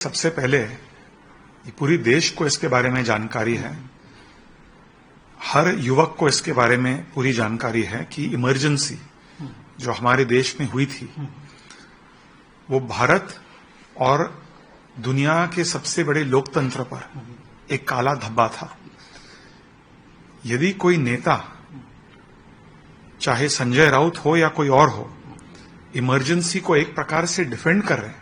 सबसे पहले ये पूरी देश को इसके बारे में जानकारी है, हर युवक को इसके बारे में पूरी जानकारी है कि इमरजेंसी जो हमारे देश में हुई थी वो भारत और दुनिया के सबसे बड़े लोकतंत्र पर एक काला धब्बा था। यदि कोई नेता, चाहे संजय राउत हो या कोई और हो, इमरजेंसी को एक प्रकार से डिफेंड कर रहे हैं,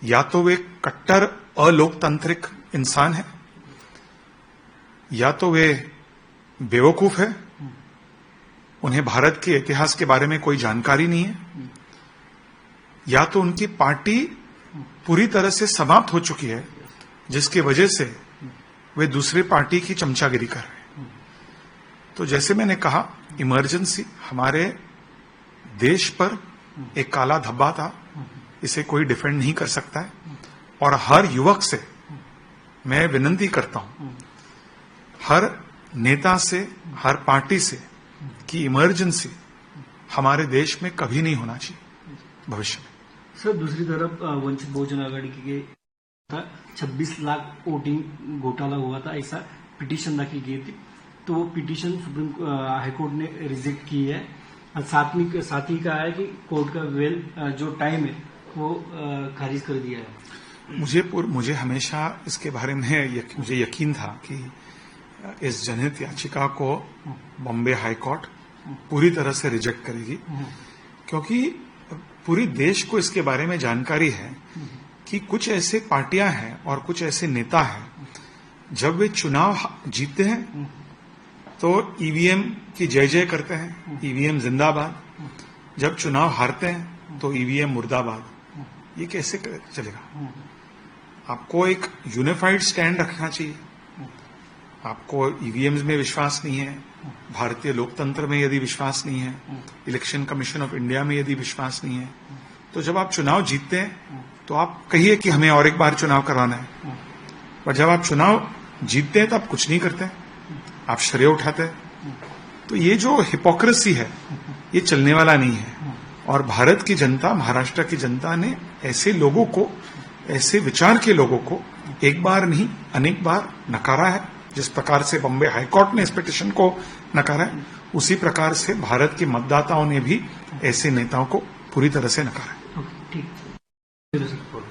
या तो वे कट्टर अलोकतांत्रिक इंसान है, या तो वे बेवकूफ है, उन्हें भारत के इतिहास के बारे में कोई जानकारी नहीं है, या तो उनकी पार्टी पूरी तरह से समाप्त हो चुकी है जिसकी वजह से वे दूसरी पार्टी की चमचागिरी कर रहे हैं। तो जैसे मैंने कहा, इमरजेंसी हमारे देश पर एक काला धब्बा था, इसे कोई डिफेंड नहीं कर सकता है। और हर युवक से मैं विनती करता हूं, हर नेता से, हर पार्टी से, कि इमरजेंसी हमारे देश में कभी नहीं होना चाहिए भविष्य में। सर, दूसरी तरफ वंचित बहुजन आघाड़ी के 26 लाख वोटिंग घोटाला हुआ था, ऐसा पिटीशन दाखिल की थी। तो वो पिटीशन सुप्रीम हाईकोर्ट ने रिजेक्ट की है। साथ ही कहा है कि कोर्ट का जो टाइम है वो खारिज कर दिया है। मुझे हमेशा इसके बारे में मुझे यकीन था कि इस जनहित याचिका को बॉम्बे हाई कोर्ट पूरी तरह से रिजेक्ट करेगी, क्योंकि पूरी देश को इसके बारे में जानकारी है कि कुछ ऐसे पार्टियां हैं और कुछ ऐसे नेता हैं, जब वे चुनाव जीतते हैं तो ईवीएम की जय जय करते हैं, ईवीएम जिंदाबाद। जब चुनाव हारते हैं तो ईवीएम मुर्दाबाद। ये कैसे चलेगा? आपको एक यूनिफाइड स्टैंड रखना चाहिए। आपको ईवीएम्स में विश्वास नहीं है, भारतीय लोकतंत्र में यदि विश्वास नहीं है, इलेक्शन कमीशन ऑफ इंडिया में यदि विश्वास नहीं है, तो जब आप चुनाव जीतते हैं तो आप कहिए कि हमें और एक बार चुनाव करवाना है। पर जब आप चुनाव जीतते हैं तो आप कुछ नहीं करते, आप श्रेय उठाते हैं। तो ये जो हिपोक्रेसी है, ये चलने वाला नहीं है। और भारत की जनता, महाराष्ट्र की जनता ने ऐसे लोगों को, ऐसे विचार के लोगों को एक बार नहीं अनेक बार नकारा है। जिस प्रकार से बॉम्बे हाईकोर्ट ने इस पिटीशन को नकारा है, उसी प्रकार से भारत के मतदाताओं ने भी ऐसे नेताओं को पूरी तरह से नकारा है। ठीक।